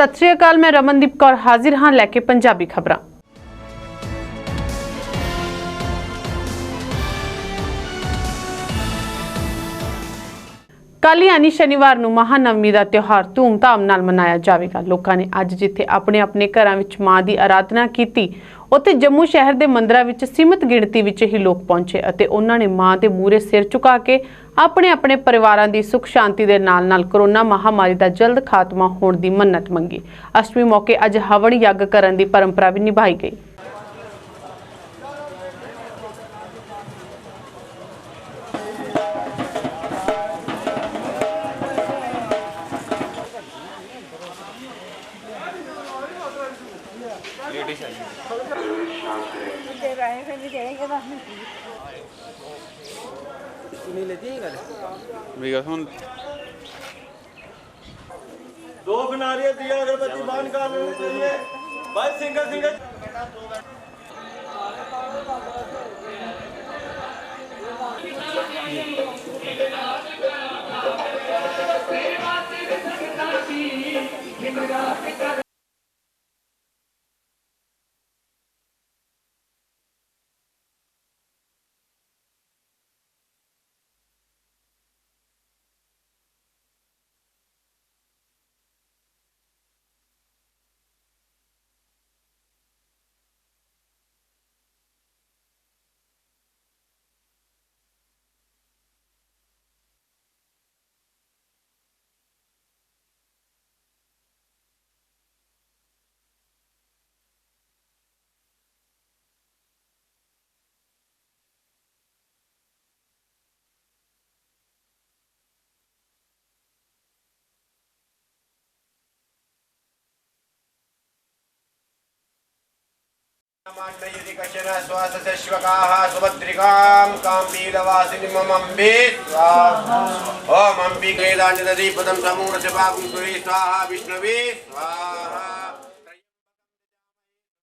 सत श्री अकाल, मैं रमनदीप कौर हाजिर हाँ लैके पंजाबी खबरां। कल यानी शनिवार ਨੂੰ महानवमी का त्यौहार धूमधाम नाल मनाया जाएगा। लोगों ने अज जिथे अपने अपने घरों में मां की आराधना की, उत्थे जम्मू शहर के मंदिरों में सीमित गिणती में ही लोग पहुंचे और उन्होंने मां के मूहरे सिर झुका के अपने अपने परिवारों की सुख शांति के नाल नाल कोरोना महामारी का जल्द खात्मा होने की मन्नत मंगी। अष्टमी मौके अज हवन यज्ञ करने की परंपरा भी निभाई गई। दो बनारिया दिया अगरबत्ती बांध का चाहिए भाई, सिंगल सिंगल।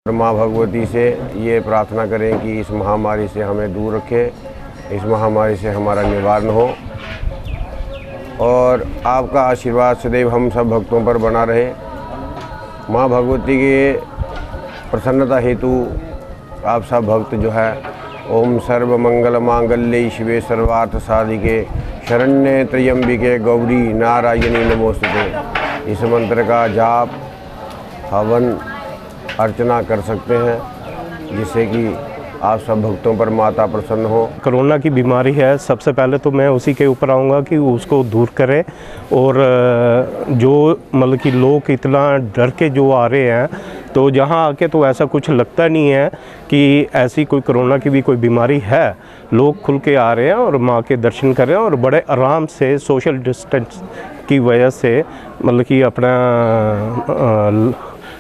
माँ भगवती से ये प्रार्थना करें कि इस महामारी से हमें दूर रखे, इस महामारी से हमारा निवारण हो और आपका आशीर्वाद सदैव हम सब भक्तों पर बना रहे। माँ भगवती के प्रसन्नता हेतु आप सब भक्त जो है ओम सर्व मंगल मांगल्ये शिवे सर्वार्थ साधिके शरण्ये त्र्यंबिके गौरी नारायणी नमोस्तुते, इस मंत्र का जाप हवन अर्चना कर सकते हैं, जिससे कि आप सब भक्तों पर माता प्रसन्न हो। कोरोना की बीमारी है, सबसे पहले तो मैं उसी के ऊपर आऊँगा कि उसको दूर करे। और जो मतलब कि लोग इतना डर के जो आ रहे हैं, तो जहाँ आके तो ऐसा कुछ लगता नहीं है कि ऐसी कोई कोरोना की भी कोई बीमारी है। लोग खुल के आ रहे हैं और माँ के दर्शन कर रहे हैं और बड़े आराम से सोशल डिस्टेंस की वजह से मतलब कि अपना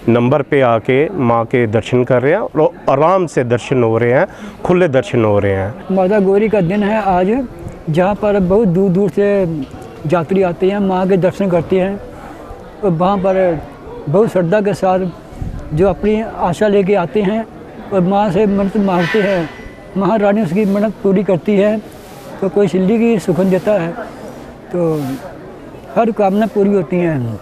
नंबर पे आके माँ के दर्शन कर रहे हैं और आराम से दर्शन हो रहे हैं, खुले दर्शन हो रहे हैं। माता गौरी का दिन है आज, जहाँ पर बहुत दूर दूर से यात्री आते हैं, माँ के दर्शन करते हैं और वहाँ पर बहुत श्रद्धा के साथ जो अपनी आशा लेके आते हैं और माँ से मन्नत मांगते हैं। महारानी उसकी मन्नत पूरी करती है, तो कोई सिल्ली की सुखन देता है, तो हर कामना पूरी होती हैं।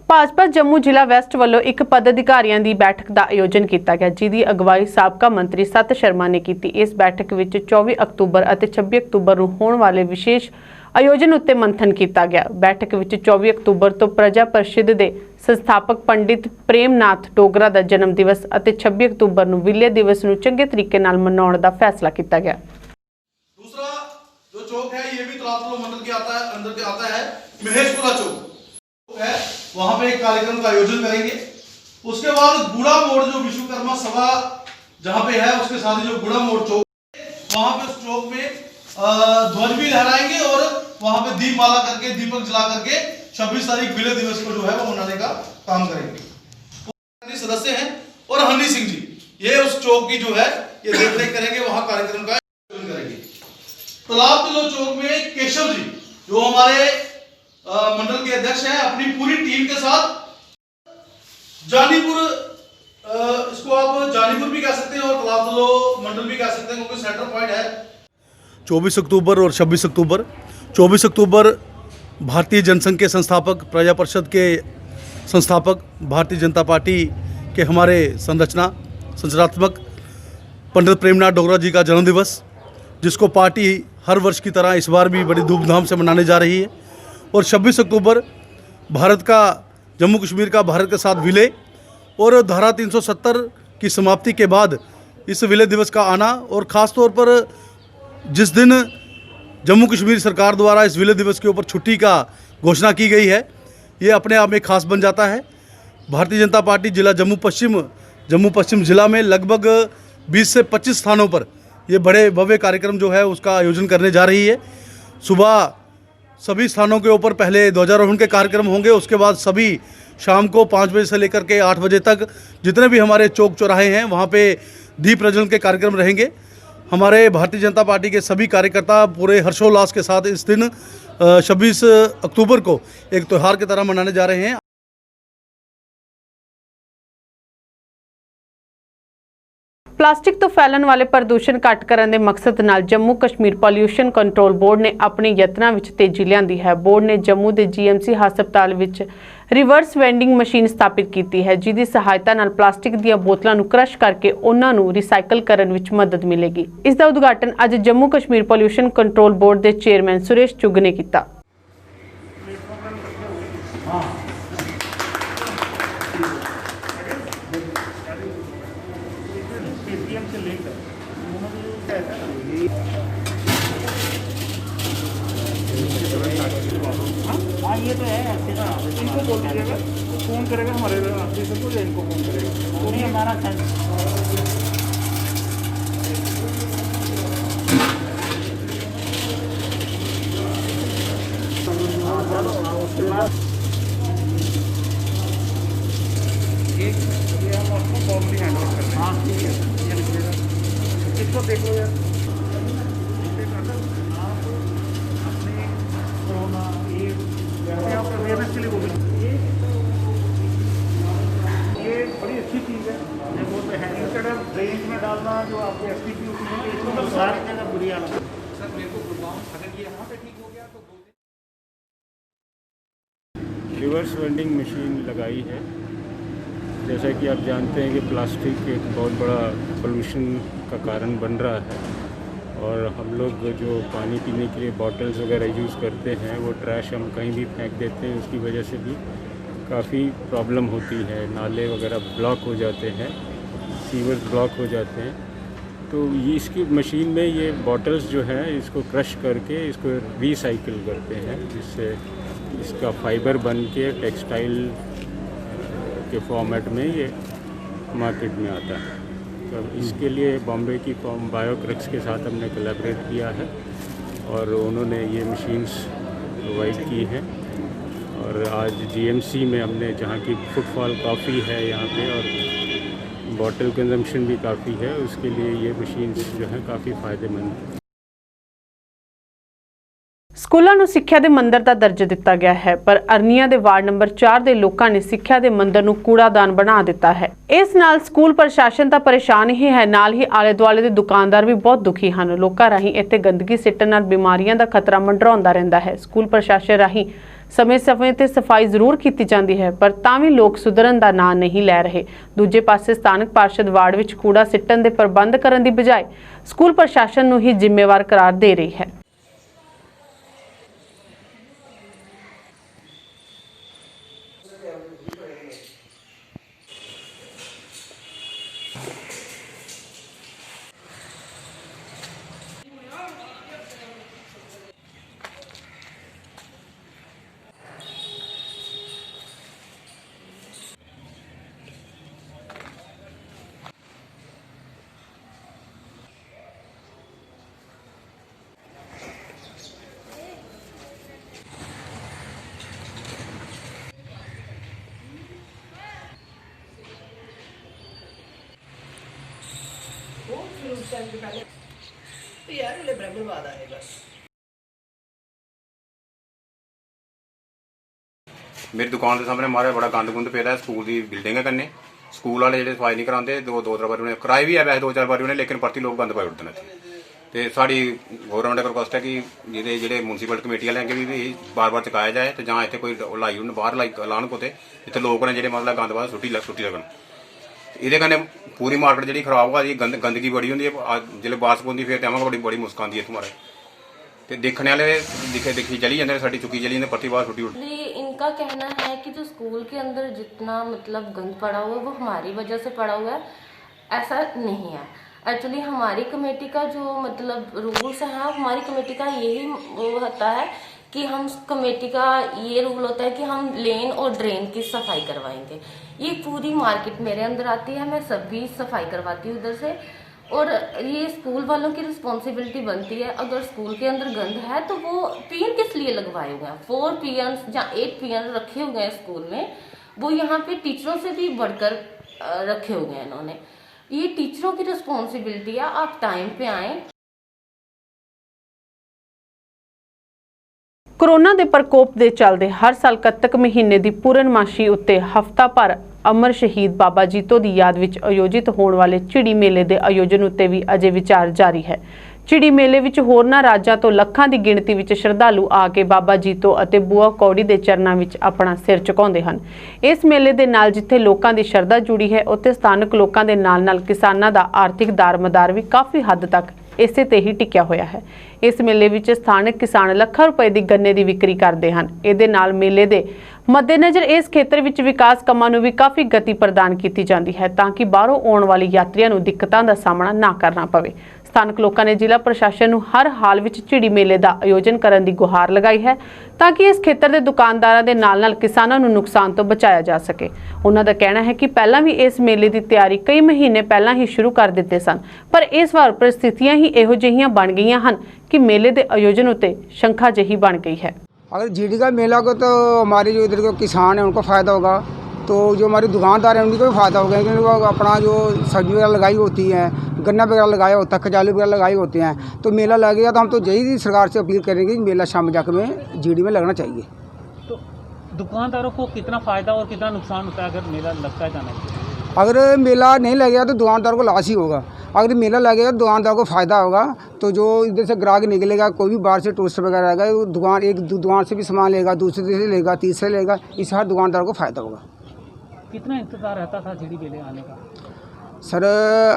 भाजपा जम्मू जिला वैस्ट वालों एक पदाधिकारियों की बैठक का आयोजन किया गया, जिसकी अगवाई साबका मंत्री सत शर्मा ने की। इस बैठक में 24 अक्तूबर और 26 अक्तूबर को होने वाले विशेष आयोजन उत्ते मंथन किया गया। बैठक में 24 अक्तूबर तो प्रजा परिषद के संस्थापक पंडित प्रेमनाथ डोगरा का जन्म दिवस और 26 अक्तूबर को विलय दिवस को चंगे तरीके नाल मनाउण का फैसला किया गया। दूसरा जो चौक है, ये भी तलातलो मंडल के आता है, अंदर के आता है महेशपुरा चौक है, वहां पे एक कार्यक्रम का आयोजन करेंगे। उसके बाद गुड़ा मोड़ जो विश्वकर्मा सभा जहां पे है, उसके साथ ही जो गुड़ा मोड़ चौक, वहां पे उस चौक में ध्वज भी लहराएंगे और वहां पे दीपमाला करके, दीपक जला करके 26 तारीख विलय दिवस को जो है वो मनाने का काम करेंगे। सदस्य हैं और हनी सिंह जी, ये उस चौक की जो है ये देखरेख करेंगे, वहां कार्यक्रम का आयोजन करेंगे। तालाब तिलो चौक में केशव जी जो हमारे मंडल के अध्यक्ष हैं, अपनी पूरी टीम के साथ जानीपुर, इसको आप जानीपुर भी कह सकते हैं और तालाबतलो मंडल भी कह सकते हैं, क्योंकि सेंटर पॉइंट है। 24 अक्टूबर और 26 अक्टूबर 24 अक्टूबर भारतीय जनसंघ के संस्थापक, प्रजा परिषद के संस्थापक, भारतीय जनता पार्टी के हमारे संरचनात्मक पंडित प्रेमनाथ डोगरा जी का जन्मदिवस, जिसको पार्टी हर वर्ष की तरह इस बार भी बड़ी धूमधाम से मनाने जा रही है। और 26 अक्टूबर भारत का, जम्मू कश्मीर का भारत के साथ विलय और धारा 370 की समाप्ति के बाद इस विलय दिवस का आना, और ख़ास तौर पर जिस दिन जम्मू कश्मीर सरकार द्वारा इस विलय दिवस के ऊपर छुट्टी का घोषणा की गई है, ये अपने आप में खास बन जाता है। भारतीय जनता पार्टी जिला जम्मू पश्चिम जिला में लगभग 20 से 25 स्थानों पर ये बड़े भव्य कार्यक्रम जो है उसका आयोजन करने जा रही है। सुबह सभी स्थानों के ऊपर पहले ध्वजारोहण के कार्यक्रम होंगे, उसके बाद सभी शाम को 5 बजे से लेकर के 8 बजे तक जितने भी हमारे चौक चौराहे हैं वहाँ पे दीप प्रज्वलन के कार्यक्रम रहेंगे। हमारे भारतीय जनता पार्टी के सभी कार्यकर्ता पूरे हर्षोल्लास के साथ इस दिन 26 अक्टूबर को एक त्यौहार की तरह मनाने जा रहे हैं। ਪਲਾਸਟਿਕ ਤੋਂ ਫੈਲਣ ਵਾਲੇ ਪ੍ਰਦੂਸ਼ਣ ਘੱਟ ਕਰਨ ਦੇ ਮਕਸਦ ਨਾਲ Jammu Kashmir pollution control board ਨੇ ਆਪਣੇ ਯਤਨਾਂ ਵਿੱਚ ਤੇਜ਼ੀ ਲਿਆਂਦੀ ਹੈ। ਬੋਰਡ ਨੇ ਜੰਮੂ ਦੇ ਜੀਐਮਸੀ ਹਸਪਤਾਲ ਵਿੱਚ ਰਿਵਰਸ ਵੈਂਡਿੰਗ ਮਸ਼ੀਨ ਸਥਾਪਿਤ ਕੀਤੀ ਹੈ, ਜਿਹਦੀ ਸਹਾਇਤਾ ਨਾਲ ਪਲਾਸਟਿਕ ਦੀਆਂ ਬੋਤਲਾਂ ਨੂੰ ਕ੍ਰਸ਼ ਕਰਕੇ ਉਹਨਾਂ ਨੂੰ ਰੀਸਾਈਕਲ ਕਰਨ ਵਿੱਚ ਮਦਦ ਮਿਲੇਗੀ। ਇਸ ਦਾ ਉਦਘਾਟਨ ਅੱਜ Jammu Kashmir pollution control board ਦੇ ਚੇਅਰਮੈਨ ਸੁਰੇਸ਼ ਚੁੱਗ ਨੇ ਕੀਤਾ। हाँ ये तो है, इनको बोल दीजिएगा, फ़ोन करेगा हमारे ऑफिसर को, इनको फ़ोन करेगा, तो नहीं हमारा एक ये हम आपको फॉर्मली हैंड ओवर कर रहे हैं। हाँ ठीक है, ये लिखिएगा, इसको देखो यार, आप अवेयरनेस के लिए बोल रहे हैं, ये बड़ी अच्छी चीज़ है। ये बोलते हैं इंस्टेड ऑफ ड्रेन में डालना जो आपके एसटीपी होती है, इसको तो सारी जगह बुरी हालत है। सर मेरे को गुड़गांव अगर ये यहाँ पे ठीक हो गया तो 2 दिन रिवर्स वेंडिंग मशीन लगाई है। जैसा कि आप जानते हैं कि प्लास्टिक एक बहुत बड़ा पोल्यूशन का कारण बन रहा है, और हम लोग जो पानी पीने के लिए बॉटल्स वगैरह यूज़ करते हैं वो ट्रैश हम कहीं भी फेंक देते हैं, उसकी वजह से भी काफ़ी प्रॉब्लम होती है। नाले वगैरह ब्लॉक हो जाते हैं, सीवर्स ब्लॉक हो जाते हैं। तो ये इसकी मशीन में ये बॉटल्स जो है इसको क्रश करके इसको रीसाइकिल करते हैं, जिससे इसका फाइबर बन के टेक्सटाइल के फॉर्मेट में ये मार्केट में आता है। तो इसके लिए बॉम्बे की फॉर्म बायोक्रक्स के साथ हमने कोलैबोरेट किया है और उन्होंने ये मशीन्स प्रोवाइड की हैं। और आज जीएमसी में हमने, जहाँ की फुटफॉल काफ़ी है यहाँ पे और बॉटल कंजम्पशन भी काफ़ी है, उसके लिए ये मशीन्स जो है काफ़ी फ़ायदेमंद है। ਸਕੂਲਾਂ ਨੂੰ ਸਿੱਖਿਆ ਦੇ ਮੰਦਰ ਦਾ ਦਰਜਾ ਦਿੱਤਾ ਗਿਆ ਹੈ, ਪਰ ਅਰਨੀਆ ਦੇ ਵਾਰਡ ਨੰਬਰ 4 ਦੇ ਲੋਕਾਂ ਨੇ ਸਿੱਖਿਆ ਦੇ ਮੰਦਰ ਨੂੰ ਕੂੜਾਦਾਨ ਬਣਾ ਦਿੱਤਾ ਹੈ। ਇਸ ਨਾਲ ਸਕੂਲ ਪ੍ਰਸ਼ਾਸਨ ਤਾਂ ਪਰੇਸ਼ਾਨ ਹੀ ਹੈ, ਨਾਲ ਹੀ ਆਲੇ ਦੁਆਲੇ ਦੇ ਦੁਕਾਨਦਾਰ ਵੀ ਬਹੁਤ ਦੁਖੀ ਹਨ। ਲੋਕਾਂ ਰਾਹੀਂ ਇੱਥੇ ਗੰਦਗੀ ਸਿੱਟਣ ਨਾਲ ਬਿਮਾਰੀਆਂ ਦਾ ਖਤਰਾ ਮੰਡਰਾਉਂਦਾ ਰਹਿੰਦਾ ਹੈ। ਸਕੂਲ ਪ੍ਰਸ਼ਾਸਨ ਰਾਹੀਂ ਸਮੇਂ-ਸਮੇਂ ਤੇ ਸਫਾਈ ਜ਼ਰੂਰ ਕੀਤੀ ਜਾਂਦੀ ਹੈ, ਪਰ ਤਾਂ ਵੀ ਲੋਕ ਸੁਧਰਨ ਦਾ ਨਾਂ ਨਹੀਂ ਲੈ ਰਹੇ। ਦੂਜੇ ਪਾਸੇ ਸਥਾਨਕ ਪਾਰਸ਼ਦ ਵਾਰਡ ਵਿੱਚ ਕੂੜਾ ਸਿੱਟਣ ਦੇ ਪ੍ਰਬੰਧ ਕਰਨ ਦੀ ਬਜਾਏ ਸਕੂਲ ਪ੍ਰਸ਼ਾਸਨ ਨੂੰ ਹੀ ਜ਼ਿੰਮੇਵਾਰ ਕਰਾਰ ਦੇ ਰਹੀ ਹੈ। यार ले बराबर बाद आए बस। मेरी दुकान के सामने मारे बड़ा गंद गुंद पेदा है। स्कूल की बिल्डिंग है कन्ने, स्कूल वाले जो सफाई नहीं कराते, दो चार बार उन्हें कराई भी है वैसे 2-4 बार उन्हें, लेकिन परती लोग गंद पाई उड़ते हैं। ਤੇ ਸਾਡੀ ਗੌਰਮੈਂਟ ਕੋਲ ਰਿਕੁਐਸਟ ਹੈ ਕਿ ਜਿਹੜੇ ਮਿਊਨਿਸਪਲ ਕਮੇਟੀ ਵਾਲਿਆਂ ਕੇ ਵੀ ਬਾਰ-ਬਾਰ ਚੁਕਾਇਆ ਜਾਏ ਤੇ ਜਾਂ ਇੱਥੇ ਕੋਈ ਲਾਈ ਹੁਣ ਬਾਹਰ ਲਾਈ ਐਲਾਨ ਕੋਤੇ ਇੱਥੇ ਲੋਕ ਨੇ ਜਿਹੜੇ ਮਤਲਬ ਗੰਦ ਬਾਹਰ ਸੁੱਟੀ ਲੱਗਣ ਇਹਦੇ ਕਨੇ ਪੂਰੀ ਮਾਰਕੀਟ ਜਿਹੜੀ ਖਰਾਬ ਹੋ ਗਈ ਗੰਦਗੀ ਬੜੀ ਹੁੰਦੀ ਹੈ ਜਿਹੜੇ ਬਾਸ ਪਉਂਦੀ ਫਿਰ ਤੇ ਆਵਾਂਗੇ ਬੜੀ ਮੁਸ਼ਕ ਆਉਂਦੀ ਹੈ तुम्हारे ਤੇ ਦੇਖਣ ਵਾਲੇ ਦੇਖੀ ਚਲੀ ਜਾਂਦੇ ਸਾਡੀ चुकी चली ਜਾਂਦੇ प्रति बार छुट्टी इनका कहना है कि जो स्कूल के अंदर जितना मतलब गंद पड़ा हुआ है वो हमारी वजह से पड़ा हुआ है ऐसा नहीं है एक्चुअली हमारी कमेटी का जो मतलब रूल्स है हमारी कमेटी का यही वो होता है कि हम कमेटी का ये रूल होता है कि हम लेन और ड्रेन की सफाई करवाएंगे ये पूरी मार्केट मेरे अंदर आती है मैं सभी सफाई करवाती हूँ उधर से और ये स्कूल वालों की रिस्पॉन्सिबिलिटी बनती है अगर स्कूल के अंदर गंद है तो वो पीएन किस लिए लगवाए हुए हैं 4 पीएन या 8 पीएन रखे हुए हैं स्कूल में वो यहाँ पे टीचरों से भी बढ़कर रखे हुए हैं इन्होंने ये टीचरों की रिस्पॉन्सिबिलिटी है आप टाइम पे आएँ। ਕੋਰੋਨਾ ਦੇ ਪ੍ਰਕੋਪ ਦੇ ਚੱਲਦੇ ਹਰ ਸਾਲ ਕੱਤਕ ਮਹੀਨੇ ਦੀ ਪੂਰਨਮਾਸ਼ੀ ਉੱਤੇ ਹਫ਼ਤਾ ਭਰ ਅਮਰ ਸ਼ਹੀਦ ਬਾਬਾ ਜੀਤੋ ਦੀ ਯਾਦ ਵਿੱਚ ਆਯੋਜਿਤ ਹੋਣ ਵਾਲੇ ਝਿੜੀ ਮੇਲੇ ਦੇ ਆਯੋਜਨ ਉੱਤੇ ਵੀ ਅਜੇ ਵਿਚਾਰ ਜਾਰੀ ਹੈ। ਝਿੜੀ ਮੇਲੇ ਵਿੱਚ ਹੋਰਨਾਂ ਰਾਜਾਂ ਤੋਂ ਲੱਖਾਂ ਦੀ ਗਿਣਤੀ ਵਿੱਚ ਸ਼ਰਧਾਲੂ ਆ ਕੇ ਬਾਬਾ ਜੀਤੋ ਅਤੇ ਬੂਆ ਕੌੜੀ ਦੇ ਚਰਨਾਂ ਵਿੱਚ ਆਪਣਾ ਸਿਰ ਝੁਕਾਉਂਦੇ ਹਨ। ਇਸ ਮੇਲੇ ਦੇ ਨਾਲ ਜਿੱਥੇ ਲੋਕਾਂ ਦੀ ਸ਼ਰਧਾ ਜੁੜੀ ਹੈ ਉੱਥੇ ਸਥਾਨਕ ਲੋਕਾਂ ਦੇ ਨਾਲ-ਨਾਲ ਕਿਸਾਨਾਂ ਦਾ ਆਰਥਿਕ ਦਾਰਮਦਾਰ ਵੀ ਕਾਫੀ ਹੱਦ ਤੱਕ ਇਸੇ ਤੇ ਹੀ ਟਿਕਿਆ ਹੋਇਆ ਹੈ। ਇਸ ਮੇਲੇ ਵਿੱਚ ਸਥਾਨਕ ਕਿਸਾਨ ਲੱਖਾਂ ਰੁਪਏ ਦੀ ਗੰਨੇ ਦੀ ਵਿਕਰੀ ਕਰਦੇ ਹਨ। ਇਹਦੇ ਨਾਲ ਮੇਲੇ ਦੇ ਮੱਦੇਨਜ਼ਰ ਇਸ ਖੇਤਰ ਵਿੱਚ ਵਿਕਾਸ ਕੰਮਾਂ ਨੂੰ ਵੀ ਕਾਫੀ ਗਤੀ ਪ੍ਰਦਾਨ ਕੀਤੀ ਜਾਂਦੀ ਹੈ ਤਾਂ ਕਿ ਬਾਹਰੋਂ ਆਉਣ ਵਾਲੇ ਯਾਤਰੀਆਂ ਨੂੰ ਦਿੱਕਤਾਂ ਦਾ ਸਾਹਮਣਾ ਨਾ ਕਰਨਾ ਪਵੇ। ਸਥਾਨਕ ਲੋਕਾਂ ਨੇ ਜ਼ਿਲ੍ਹਾ ਪ੍ਰਸ਼ਾਸਨ ਨੂੰ ਹਰ ਹਾਲ ਵਿੱਚ ਝਿੜੀ ਮੇਲੇ ਦਾ ਆਯੋਜਨ ਕਰਨ ਦੀ ਗੁਹਾਰ ਲਗਾਈ ਹੈ ਤਾਂ ਕਿ ਇਸ ਖੇਤਰ ਦੇ ਦੁਕਾਨਦਾਰਾਂ ਦੇ ਨਾਲ-ਨਾਲ ਕਿਸਾਨਾਂ ਨੂੰ ਨੁਕਸਾਨ ਤੋਂ ਬਚਾਇਆ ਜਾ ਸਕੇ। ਉਹਨਾਂ ਦਾ ਕਹਿਣਾ ਹੈ ਕਿ ਪਹਿਲਾਂ ਵੀ ਇਸ ਮੇਲੇ ਦੀ ਤਿਆਰੀ ਕਈ ਮਹੀਨੇ ਪਹਿਲਾਂ ਹੀ ਸ਼ੁਰੂ ਕਰ ਦਿੱਤੇ ਸਨ ਪਰ ਇਸ ਵਾਰ परिस्थितियां ही ਇਹੋ ਜਿਹੀਆਂ ਬਣ ਗਈਆਂ ਹਨ कि मेले के आयोजन उत्ते शंखा जही बन गई है। अगर जीडी का मेला को तो हमारे जो इधर के किसान हैं उनको फ़ायदा होगा तो जो हमारे दुकानदार हैं उनको भी फ़ायदा होगा क्योंकि वो अपना जो सब्जी वगैरह लगाई होती है गन्ना वगैरह लगाया होता है खजालू वगैरह लगाई होते हैं तो मेला लगेगा तो हम तो यही सरकार से अपील करेंगे कि मेला शाम जाकर में जीडी में लगना चाहिए। तो दुकानदारों को कितना फ़ायदा और कितना नुकसान होता है अगर मेला लगता है जाने से? अगर मेला नहीं लगेगा तो दुकानदार को लॉस ही होगा अगर मेला लगेगा तो दुकानदार को फ़ायदा होगा तो जो इधर से ग्राहक निकलेगा कोई भी बाहर से टूरिस्ट वगैरह आएगा वो दुकान एक दुकान से भी सामान लेगा दूसरे से लेगा तीसरे लेगा इस हर दुकानदार को फ़ायदा होगा। कितना इंतज़ार रहता था झिड़ी मेले आने का? सर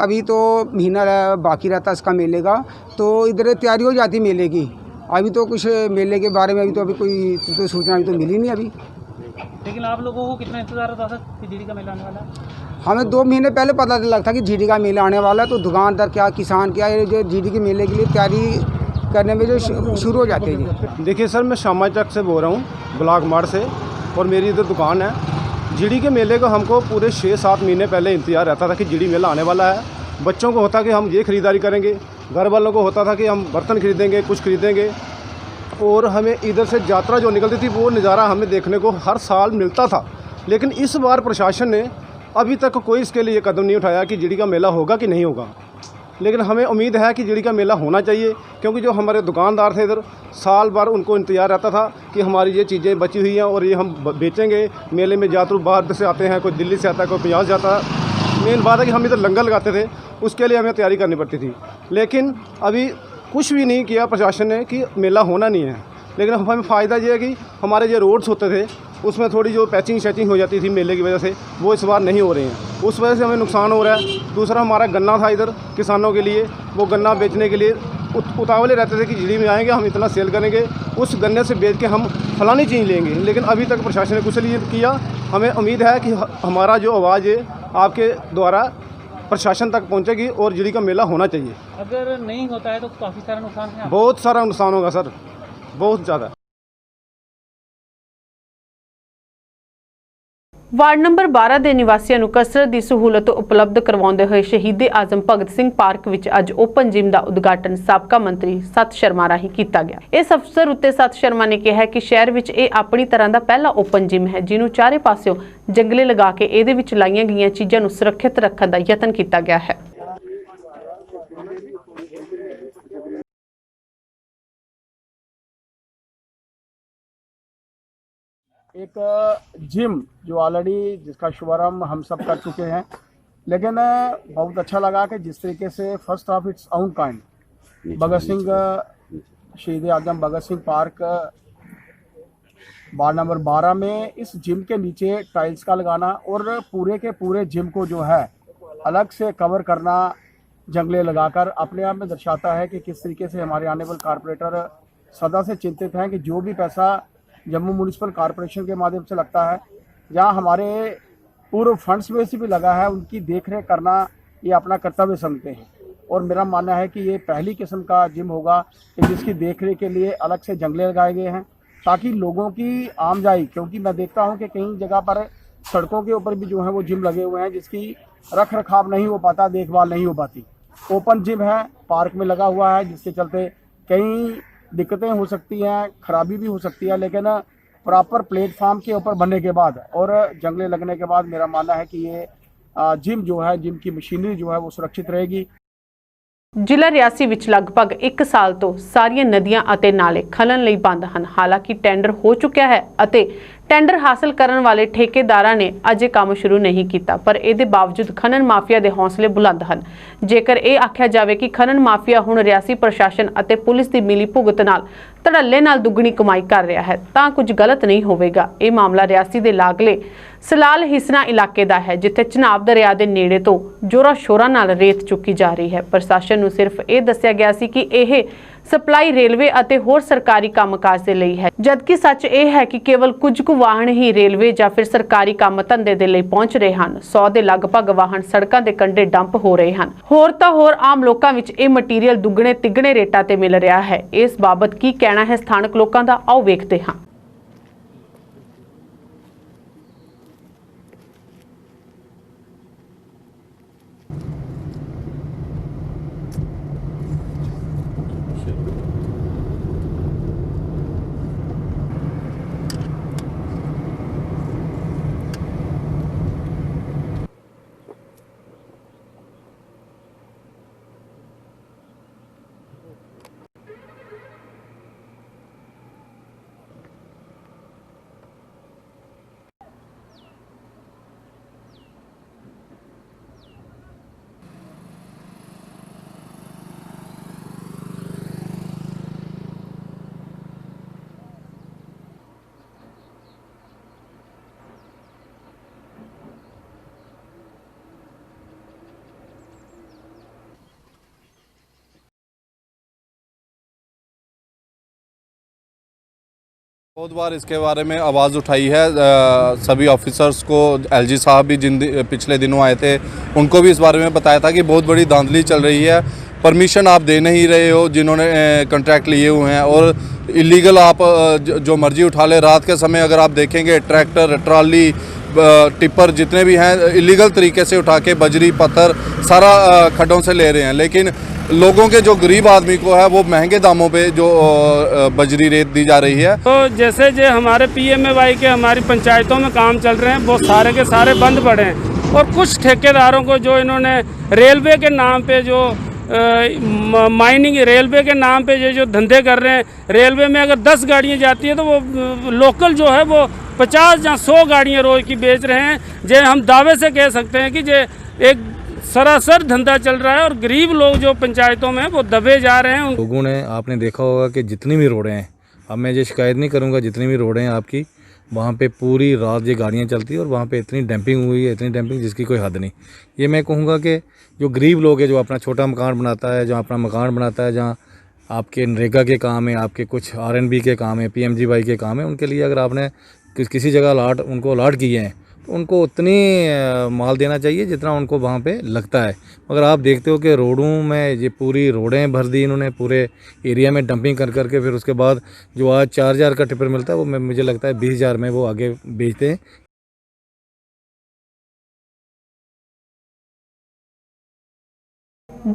अभी तो महीना बाकी रहता है इसका मेले का तो इधर तैयारी हो जाती मेले की अभी तो कुछ मेले के बारे में अभी तो कोई तो सूचना अभी तो मिली नहीं अभी। लेकिन आप लोगों को कितना इंतज़ार होता था कि झिड़ी का मेला आने वाला है? हमें 2 महीने पहले पता लगा था कि जीडी का मेला आने वाला है तो दुकानदार क्या किसान क्या ये जो जीडी के मेले के लिए तैयारी करने में जो शुरू हो जाते हैं। देखिए सर मैं शामा चक से बोल रहा हूँ ब्लॉक मार्ट से और मेरी इधर दुकान है। जीडी के मेले को हमको पूरे 6-7 महीने पहले इंतजार रहता था कि जीडी मेला आने वाला है। बच्चों को होता कि हम ये ख़रीदारी करेंगे घर वालों को होता था कि हम बर्तन खरीदेंगे कुछ खरीदेंगे और हमें इधर से यात्रा जो निकलती थी वो नज़ारा हमें देखने को हर साल मिलता था। लेकिन इस बार प्रशासन ने अभी तक कोई इसके लिए कदम नहीं उठाया कि जीडी का मेला होगा कि नहीं होगा लेकिन हमें उम्मीद है कि जीडी का मेला होना चाहिए क्योंकि जो हमारे दुकानदार थे इधर साल भर उनको इंतजार रहता था कि हमारी ये चीज़ें बची हुई हैं और ये हम बेचेंगे। मेले में यात्रु बाहर से आते हैं कोई दिल्ली से आता है कोई पंजाब से आता है। मेन बात है कि हम इधर लंगर लगाते थे उसके लिए हमें तैयारी करनी पड़ती थी लेकिन अभी कुछ भी नहीं किया प्रशासन ने कि मेला होना नहीं है। लेकिन हमें फ़ायदा ये है कि हमारे जो रोड्स होते थे उसमें थोड़ी जो पैचिंग शैचिंग हो जाती थी मेले की वजह से वो इस बार नहीं हो रही हैं उस वजह से हमें नुकसान हो रहा है। दूसरा हमारा गन्ना था इधर किसानों के लिए वो गन्ना बेचने के लिए उतावले रहते थे कि जीडी में आएंगे हम इतना सेल करेंगे उस गन्ने से बेच के हम फलानी चीज़ लेंगे लेकिन अभी तक प्रशासन ने कुछ नहीं किया। हमें उम्मीद है कि हमारा जो आवाज़ है आपके द्वारा प्रशासन तक पहुंचेगी और जीडी का मेला होना चाहिए। अगर नहीं होता है तो काफ़ी सारा नुकसान है। बहुत सारा नुकसान होगा सर बहुत ज़्यादा। वार्ड नंबर 12 ਦੇ ਨਿਵਾਸੀਆਂ ਨੂੰ ਕਸਰਤ ਦੀ ਸਹੂਲਤ ਉਪਲਬਧ ਕਰਵਾਉਂਦੇ ਹੋਏ ਸ਼ਹੀਦ ਆਜ਼ਮ ਭਗਤ ਸਿੰਘ ਪਾਰਕ ਵਿੱਚ ਅੱਜ ਓਪਨ ਜਿਮ ਦਾ ਉਦਘਾਟਨ ਸਾਬਕਾ ਮੰਤਰੀ ਸਤ ਸ਼ਰਮਾ ਰਾਹੀਂ ਕੀਤਾ ਗਿਆ। ਇਸ ਅਵਸਰ ਉੱਤੇ ਸਤ ਸ਼ਰਮਾ ਨੇ ਕਿਹਾ ਕਿ ਸ਼ਹਿਰ ਵਿੱਚ ਇਹ ਆਪਣੀ ਤਰ੍ਹਾਂ ਦਾ ਪਹਿਲਾ ਓਪਨ ਜਿਮ ਹੈ ਜਿਹਨੂੰ ਚਾਰੇ ਪਾਸਿਓਂ ਜੰਗਲੇ ਲਗਾ ਕੇ ਇਹਦੇ ਵਿੱਚ ਲਾਈਆਂ ਗਈਆਂ ਚੀਜ਼ਾਂ ਨੂੰ ਸੁਰੱਖਿਅਤ ਰੱਖਣ ਦਾ ਯਤਨ ਕੀਤਾ ਗਿਆ ਹੈ। एक जिम जो ऑलरेडी जिसका शुभारंभ हम सब कर चुके हैं लेकिन बहुत अच्छा लगा कि जिस तरीके से first of its own kind Bhagat Singh शहीद आजम Bhagat Singh park ward number 12 में इस जिम के नीचे टाइल्स का लगाना और पूरे के पूरे जिम को जो है अलग से कवर करना जंगले लगाकर अपने आप में दर्शाता है कि किस तरीके से हमारे ऑनरेबल कारपोरेटर सदा से चिंतित हैं कि जो भी पैसा जम्मू म्यूनिसिपल कॉरपोरेशन के माध्यम से लगता है, जहां हमारे पूर्व फंड्स में से भी लगा है, उनकी देखरेख करना ये अपना कर्तव्य समझते हैं। और मेरा मानना है कि ये पहली किस्म का जिम होगा कि जिसकी देखरेख के लिए अलग से जंगले लगाए गए हैं ताकि लोगों की आमजाई, क्योंकि मैं देखता हूं कि कई जगह पर सड़कों के ऊपर भी जो है वो जिम लगे हुए हैं जिसकी रख रखाव नहीं हो पाता, देखभाल नहीं हो पाती। ओपन जिम है, पार्क में लगा हुआ है, जिसके चलते कई दिक्कतें हो सकती हैं, खराबी भी हो सकती है, लेकिन प्रॉपर प्लेटफॉर्म के ऊपर बनने के बाद और जंगले लगने के बाद मेरा मानना है कि ये जिम जो है, जिम की मशीनरी जो है वो सुरक्षित रहेगी। ਜ਼ਿਲ੍ਹਾ ਰਿਆਸੀ ਵਿੱਚ ਲਗਭਗ 1 ਸਾਲ ਤੋਂ ਸਾਰੀਆਂ ਨਦੀਆਂ ਅਤੇ ਨਾਲੇ ਖਨਨ ਲਈ ਬੰਦ ਹਨ। ਹਾਲਾਂਕਿ ਟੈਂਡਰ ਹੋ ਚੁੱਕਿਆ ਹੈ ਅਤੇ ਟੈਂਡਰ ਹਾਸਲ ਕਰਨ ਵਾਲੇ ਠੇਕੇਦਾਰਾਂ ਨੇ ਅਜੇ ਕੰਮ ਸ਼ੁਰੂ ਨਹੀਂ ਕੀਤਾ, ਪਰ ਇਹਦੇ ਬਾਵਜੂਦ ਖਨਨ ਮਾਫੀਆ ਦੇ ਹੌਸਲੇ ਬੁਲੰਦ ਹਨ। ਜੇਕਰ ਇਹ ਆਖਿਆ ਜਾਵੇ ਕਿ ਖਨਨ ਮਾਫੀਆ ਹੁਣ ਰਿਆਸੀ ਪ੍ਰਸ਼ਾਸਨ ਅਤੇ ਪੁਲਿਸ ਦੀ ਮਿਲੀ ਭੁਗਤ ਨਾਲ ਧੜੱਲੇ ਨਾਲ ਦੁੱਗਣੀ ਕਮਾਈ ਕਰ ਰਿਹਾ ਹੈ ਤਾਂ ਕੁਝ ਗਲਤ ਨਹੀਂ ਹੋਵੇਗਾ। ਇਹ ਮਾਮਲਾ ਰਿਆਸੀ ਦੇ ਲਾਗਲੇ ਸਲਾਲ ਹਿਸਨਾ ਇਲਾਕੇ ਦਾ ਹੈ, ਜਿੱਥੇ ਚਨਾਬ ਦਰਿਆ ਦੇ ਨੇੜੇ ਤੋਂ ਜੋਰਾ ਸ਼ੋਰਾ ਨਾਲ ਰੇਤ ਚੁੱਕੀ ਜਾ ਰਹੀ ਹੈ। ਪ੍ਰਸ਼ਾਸਨ ਨੂੰ ਸਿਰਫ ਇਹ ਦੱਸਿਆ ਗਿਆ ਸੀ ਕਿ ਇਹ ਸਪਲਾਈ ਰੇਲਵੇ ਅਤੇ ਹੋਰ ਸਰਕਾਰੀ ਕੰਮਕਾਜ ਦੇ ਲਈ ਹੈ, ਜਦਕਿ ਸੱਚ ਇਹ ਹੈ ਕਿ ਕੇਵਲ ਕੁਝ ਕੁ ਵਾਹਨ ਹੀ ਰੇਲਵੇ ਜਾਂ ਫਿਰ ਸਰਕਾਰੀ ਕੰਮ ਧੰਦੇ ਦੇ ਲਈ ਪਹੁੰਚ ਰਹੇ ਹਨ। 100 ਦੇ ਲਗਭਗ ਵਾਹਨ ਸੜਕਾਂ ਦੇ ਕੰਢੇ ਡੰਪ ਹੋ ਰਹੇ ਹਨ। ਹੋਰ ਤਾਂ ਹੋਰ ਆਮ ਲੋਕਾਂ ਵਿੱਚ ਇਹ ਮਟੀਰੀਅਲ ਦੁੱਗਣੇ ਤਿੱਗਣੇ ਰੇਟਾਂ ਤੇ ਮਿਲ ਰਿਹਾ ਹੈ। ਇਸ ਬਾਬਤ ਕੀ ਕਹਿਣਾ ਹੈ ਸਥਾਨਕ ਲੋਕਾਂ ਦਾ, ਆਓ ਵੇਖਦੇ ਹਾਂ। बहुत बार इसके बारे में आवाज़ उठाई है, सभी ऑफिसर्स को, एलजी साहब भी जिन पिछले दिनों आए थे उनको भी इस बारे में बताया था कि बहुत बड़ी धांधली चल रही है। परमिशन आप दे नहीं रहे हो जिन्होंने कॉन्ट्रैक्ट लिए हुए हैं, और इलीगल आप जो मर्जी उठा ले। रात के समय अगर आप देखेंगे ट्रैक्टर, ट्रॉली, टिप्पर जितने भी हैं इलीगल तरीके से उठा के बजरी पत्थर सारा खड्डों से ले रहे हैं, लेकिन लोगों के जो गरीब आदमी को है वो महंगे दामों पे जो बजरी रेत दी जा रही है। तो जैसे जो हमारे PMAY के हमारी पंचायतों में काम चल रहे हैं वो सारे के सारे बंद पड़े हैं, और कुछ ठेकेदारों को जो इन्होंने रेलवे के नाम पे जो माइनिंग, रेलवे के नाम पे जो धंधे कर रहे हैं, रेलवे में अगर 10 गाड़ियाँ जाती हैं तो वो लोकल जो है वो 50 या 100 गाड़ियाँ रोज की बेच रहे हैं। जे हम दावे से कह सकते हैं कि जे एक सरासर धंधा चल रहा है और गरीब लोग जो पंचायतों में वो दबे जा रहे हैं। लोगों ने, आपने देखा होगा कि जितनी भी रोडें हैं, अब मैं ये शिकायत नहीं करूँगा, जितनी भी रोडें हैं आपकी, वहाँ पे पूरी रात ये गाड़ियाँ चलती हैं और वहाँ पे इतनी डंपिंग हुई है, इतनी डंपिंग जिसकी कोई हद नहीं। ये मैं कहूँगा कि जो गरीब लोग हैं, जो अपना छोटा मकान बनाता है, जो अपना मकान बनाता है, जहाँ आपके नरेगा के काम है, आपके कुछ RNB के काम है, PMGY के काम है, उनके लिए अगर आपने किसी जगह उनको अलाट किए हैं तो उनको उतनी माल देना चाहिए जितना उनको वहाँ पे लगता है। मगर आप देखते हो कि रोडों में ये पूरी रोडें भर दी इन्होंने, पूरे एरिया में डंपिंग कर करके, फिर उसके बाद जो आज 4000 का टिप्पर मिलता है वो मुझे लगता है 20000 में वो आगे बेचते हैं।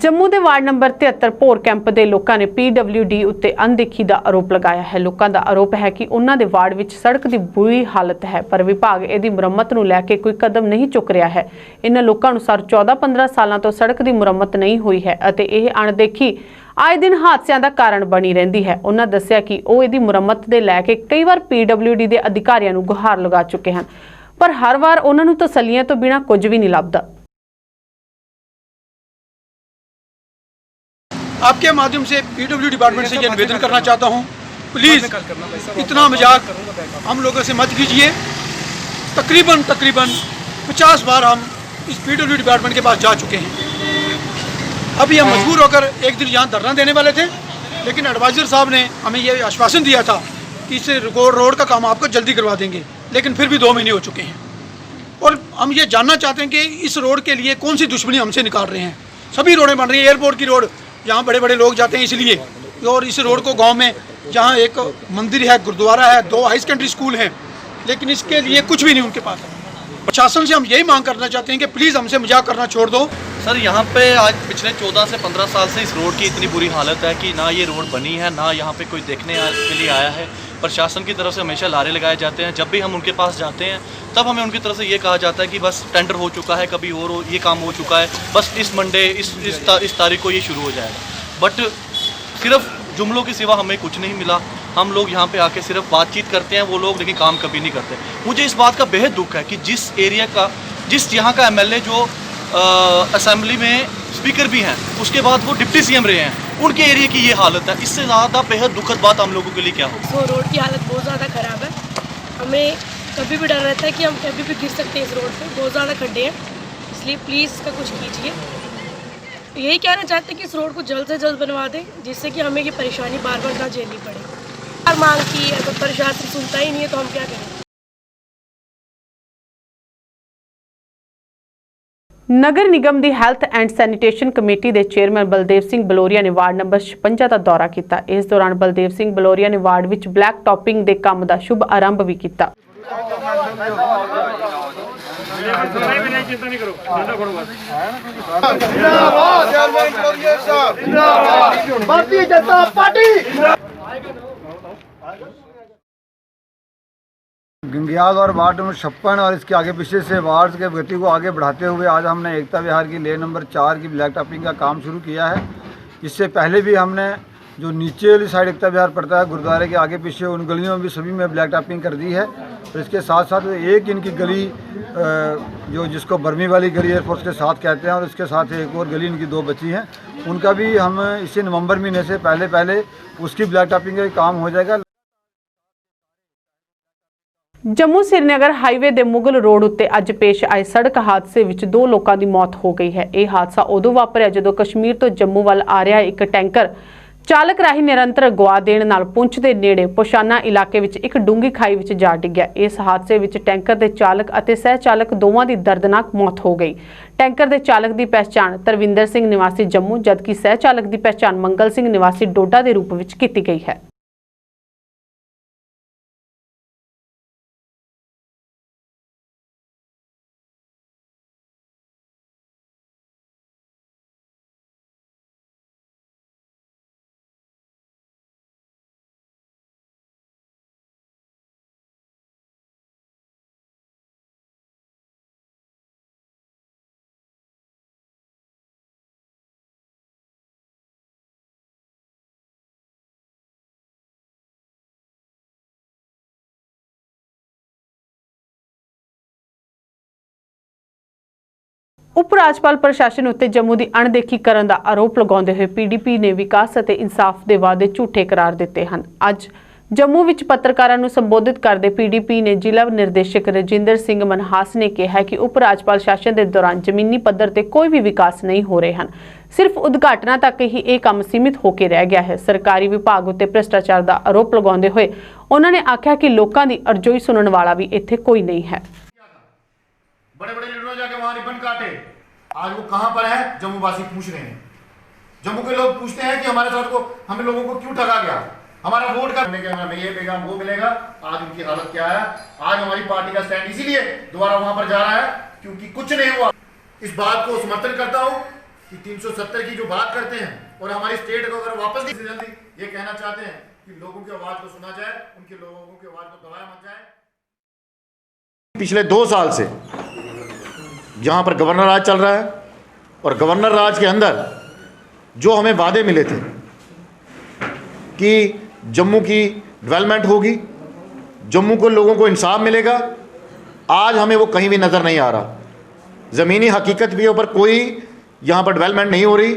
ਜੰਮੂ ਦੇ ਵਾਰਡ ਨੰਬਰ 73 ਭੋਰ ਕੈਂਪ ਦੇ ਲੋਕਾਂ ਨੇ PWD ਉੱਤੇ ਅਣਦੇਖੀ ਦਾ ਆਰੋਪ ਲਗਾਇਆ ਹੈ। ਲੋਕਾਂ ਦਾ ਆਰੋਪ ਹੈ ਕਿ ਉਹਨਾਂ ਦੇ ਵਾਰਡ ਵਿੱਚ ਸੜਕ ਦੀ ਬੁਰੀ ਹਾਲਤ ਹੈ, ਪਰ ਵਿਭਾਗ ਇਹਦੀ ਮੁਰੰਮਤ ਨੂੰ ਲੈ ਕੇ ਕੋਈ ਕਦਮ ਨਹੀਂ ਚੁੱਕ ਰਿਹਾ ਹੈ। ਇਹਨਾਂ ਲੋਕਾਂ ਅਨੁਸਾਰ 14-15 ਸਾਲਾਂ ਤੋਂ ਸੜਕ ਦੀ ਮੁਰੰਮਤ ਨਹੀਂ ਹੋਈ ਹੈ ਅਤੇ ਇਹ ਅਣਦੇਖੀ ਆਏ ਦਿਨ ਹਾਦਸਿਆਂ ਦਾ ਕਾਰਨ ਬਣੀ ਰਹਿੰਦੀ ਹੈ। ਉਹਨਾਂ ਦੱਸਿਆ ਕਿ ਉਹ ਇਹਦੀ ਮੁਰੰਮਤ ਦੇ ਲੈ ਕੇ ਕਈ ਵਾਰ PWD ਦੇ ਅਧਿਕਾਰੀਆਂ ਨੂੰ ਗੁਹਾਰ ਲਗਾ ਚੁੱਕੇ ਹਨ, ਪਰ ਹਰ ਵਾਰ ਉਹਨਾਂ ਨੂੰ ਤਸੱਲੀਆਂ ਤੋਂ ਬਿਨਾਂ ਕੁਝ ਵੀ ਨਹੀਂ ਲੱਭਦਾ। आपके माध्यम से PWD डिपार्टमेंट से ये निवेदन करना चाहता हूँ, प्लीज़ इतना मजाक हम लोगों से मत कीजिए। तकरीबन 50 बार हम इस PWD डिपार्टमेंट के पास जा चुके हैं। अभी हम मजबूर होकर एक दिन यहाँ धरना देने वाले थे, लेकिन एडवाइज़र साहब ने हमें ये आश्वासन दिया था कि इस रोड का काम आपको जल्दी करवा देंगे, लेकिन फिर भी 2 महीने हो चुके हैं। और हम ये जानना चाहते हैं कि इस रोड के लिए कौन सी दुश्मनी हमसे निकाल रहे हैं। सभी रोडें बन रही हैं, एयरपोर्ट की रोड यहाँ बड़े बड़े लोग जाते हैं इसलिए, और इस रोड को गांव में जहाँ एक मंदिर है, गुरुद्वारा है, 2 हाई सेकेंडरी स्कूल हैं, लेकिन इसके लिए कुछ भी नहीं उनके पास। प्रशासन से हम यही मांग करना चाहते हैं कि प्लीज़ हमसे मजाक करना छोड़ दो। सर, यहाँ पे आज पिछले 14 से 15 साल से इस रोड की इतनी बुरी हालत है कि ना ये रोड बनी है, ना यहाँ पे कोई देखने के लिए आया है। प्रशासन की तरफ से हमेशा लारे लगाए जाते हैं। जब भी हम उनके पास जाते हैं तब हमें उनकी तरफ से ये कहा जाता है कि बस टेंडर हो चुका है, कभी और ये काम हो चुका है, बस इस मंडे इस तारीख को ये शुरू हो जाएगा। बट सिर्फ जुमलों के सिवा हमें कुछ नहीं मिला। हम लोग यहाँ पे आके सिर्फ बातचीत करते हैं वो लोग, लेकिन काम कभी नहीं करते। मुझे इस बात का बेहद दुख है कि जिस यहाँ का MLA जो असेंबली में स्पीकर भी हैं, उसके बाद वो डिप्टी CM रहे हैं, उनके एरिया की ये हालत है। इससे ज़्यादा बेहद दुखद बात हम लोगों के लिए क्या हो। तो रोड की हालत बहुत ज़्यादा ख़राब है। हमें कभी भी डर रहता है कि हम कभी भी गिर सकते हैं इस रोड पे, बहुत ज़्यादा खड्डे हैं, इसलिए प्लीज़ इसका कुछ कीजिए। यही कहना चाहते हैं कि इस रोड को जल्द से जल्द बनवा दें, जिससे कि हमें ये परेशानी बार बार ना झेलनी पड़े। और मांग की है, अगर प्रशासन सुनता ही नहीं है तो हम क्या करें। ਨਗਰ ਨਿਗਮ ਦੀ ਹੈਲਥ ਐਂਡ ਸੈਨੀਟੇਸ਼ਨ ਕਮੇਟੀ ਦੇ ਚੇਅਰਮੈਨ ਬਲਦੇਵ ਸਿੰਘ ਬਲੋਰੀਆ ਨੇ ਵਾਰਡ ਨੰਬਰ 56 ਦਾ ਦੌਰਾ ਕੀਤਾ। ਇਸ ਦੌਰਾਨ ਬਲਦੇਵ ਸਿੰਘ ਬਲੋਰੀਆ ਨੇ ਵਾਰਡ ਵਿੱਚ ਬਲੈਕ ਟੌਪਿੰਗ ਦੇ ਕੰਮ ਦਾ ਸ਼ੁਭ ਆਰੰਭ ਵੀ ਕੀਤਾ। भारतीय जनता पार्टी गंगियाल और वार्ड नंबर 56 और इसके आगे पीछे से वार्ड के गति को आगे बढ़ाते हुए आज हमने एकता विहार की लेन नंबर 4 की ब्लैक टॉपिंग का काम शुरू किया है। इससे पहले भी हमने जो नीचे वाली साइड एकता विहार पड़ता है गुरुद्वारे के आगे पीछे, उन गलियों में भी सभी में ब्लैक टॉपिंग कर दी है। तो इसके साथ साथ एक इनकी गली जो जिसको बर्मी वाली गली एयरफोर्स के साथ कहते हैं, और इसके साथ एक और गली इनकी 2 बची हैं, उनका भी हम इसी नवंबर महीने से पहले उसकी ब्लैक टॉपिंग का काम हो जाएगा। ਜੰਮੂ श्रीनगर ਹਾਈਵੇ ਦੇ ਮੁਗਲ ਰੋਡ ਉੱਤੇ ਅੱਜ ਪੇਸ਼ ਆਏ ਸੜਕ ਹਾਦਸੇ ਵਿੱਚ 2 ਲੋਕਾਂ ਦੀ ਮੌਤ ਹੋ ਗਈ ਹੈ। ਇਹ ਹਾਦਸਾ ਉਦੋਂ ਵਾਪਰਿਆ ਜਦੋਂ ਕਸ਼ਮੀਰ ਤੋਂ ਜੰਮੂ ਵੱਲ ਆ ਰਿਹਾ ਇੱਕ ਟੈਂਕਰ ਚਾਲਕ ਰਾਹੀਂ ਨਿਰੰਤਰ ਗਵਾ ਦੇਣ ਨਾਲ ਪੁੰਛ ਦੇ ਨੇੜੇ ਪੋਸ਼ਾਨਾ ਇਲਾਕੇ ਵਿੱਚ ਇੱਕ ਡੂੰਗੀ ਖਾਈ ਵਿੱਚ ਜਾ ਡਿੱਗਿਆ। ਇਸ ਹਾਦਸੇ ਵਿੱਚ ਟੈਂਕਰ ਦੇ ਚਾਲਕ ਅਤੇ ਸਹਿ ਚਾਲਕ ਦੋਵਾਂ ਦੀ ਦਰਦਨਾਕ ਮੌਤ ਹੋ ਗਈ। ਟੈਂਕਰ ਦੇ ਚਾਲਕ ਦੀ ਪਛਾਣ ਤਰਵਿੰਦਰ ਸਿੰਘ ਨਿਵਾਸੀ ਜੰਮੂ, ਜਦਕਿ ਸਹਿ ਚਾਲਕ ਦੀ ਪਛਾਣ ਮੰਗਲ ਸਿੰਘ ਨਿਵਾਸੀ ਡੋਡਾ ਦੇ ਰੂਪ ਵਿੱਚ ਕੀਤੀ ਗਈ ਹੈ। उप राज्यपाल प्रशासन उत्ते जम्मू की अणदेखी करने का आरोप लगाते हुए PDP ने विकास और इंसाफ के वादे झूठे करार दिते हैं। अज जम्मू विच पत्रकारां नूं संबोधित करते PDP ने जिला निर्देशक रजिंदर सिंह मनहास ने कहा कि उप राज्यपाल शासन के दौरान जमीनी पद्धर ते कोई भी विकास नहीं हो रहे हैं, सिर्फ उद्घाटना तक ही ये काम सीमित होकर रह गया है। सरकारी विभाग उत्ते भ्रष्टाचार का आरोप लगाते हुए उन्होंने आख्या कि लोगों की अर्जोई सुनने वाला भी इत्थे कोई नहीं है। बड़े बड़े लीडरों जाके वहां रिबन काटे, आज वो कहां पर है जम्मू वासी पूछ रहे हैं। जम्मू के लोग पूछते हैं कि हमारे साथ को हमें लोगों को क्यों ठगा गया, हमारा वोट करने के हमें ये मिलेगा वो मिलेगा। आज उनकी हालत क्या है, आज हमारी पार्टी का स्टैंड इसीलिए दोबारा वहां पर जा रहा है क्योंकि कुछ नहीं हुआ। इस बात को समर्थन करता हूं कि 370 की जो बात करते हैं और हमारी स्टेट को अगर वापस जल्दी ये कहना चाहते हैं कि लोगों की आवाज को सुना जाए, उनके लोगों की आवाज को दबाया मत जाए। पिछले 2 साल से जहां पर गवर्नर राज चल रहा है और गवर्नर राज के अंदर जो हमें वादे मिले थे कि जम्मू की डेवलपमेंट होगी, जम्मू को लोगों को इंसाफ मिलेगा, आज हमें वो कहीं भी नज़र नहीं आ रहा। ज़मीनी हकीकत भी ऊपर कोई यहाँ पर डेवलपमेंट नहीं हो रही।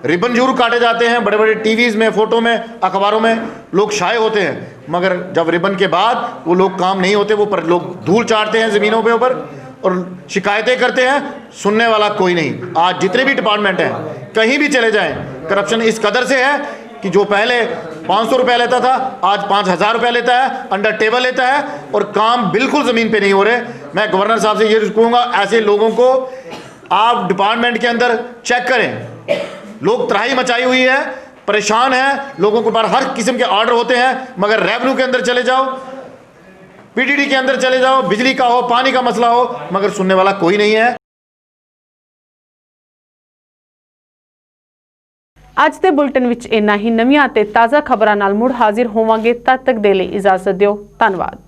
रिबन जरूर काटे जाते हैं, बड़े बड़े टीवीज़ में, फोटो में, अखबारों में लोग शाये होते हैं, मगर जब रिबन के बाद वो लोग काम नहीं होते, वो पर लोग धूल चाटते हैं ज़मीनों पे ऊपर और शिकायतें करते हैं, सुनने वाला कोई नहीं। आज जितने भी डिपार्टमेंट हैं कहीं भी चले जाएं, करप्शन इस कदर से है कि जो पहले 500 रुपये लेता था आज 5000 रुपये लेता है, अंडर टेबल लेता है और काम बिल्कुल ज़मीन पे नहीं हो रहे। मैं गवर्नर साहब से ये कहूँगा, ऐसे लोगों को आप डिपार्टमेंट के अंदर चेक करें। लोग त्राही मचाई हुई है, परेशान है, लोगों के पास हर किस्म के ऑर्डर होते हैं, मगर रेवेन्यू के अंदर चले जाओ, पीडीडी के अंदर चले जाओ, बिजली का हो, पानी का मसला हो, मगर सुनने वाला कोई नहीं है। ਅੱਜ ਦੇ ਬੁਲਟਨ ਵਿੱਚ ਇੰਨਾ ਹੀ। ਨਵੀਆਂ ਅਤੇ ਤਾਜ਼ਾ ਖਬਰਾਂ ਨਾਲ ਮੁੜ ਹਾਜ਼ਰ ਹੋਵਾਂਗੇ। ਤਦ ਤੱਕ ਦੇ ਲਈ ਇਜਾਜ਼ਤ ਦਿਓ। ਧੰਨਵਾਦ।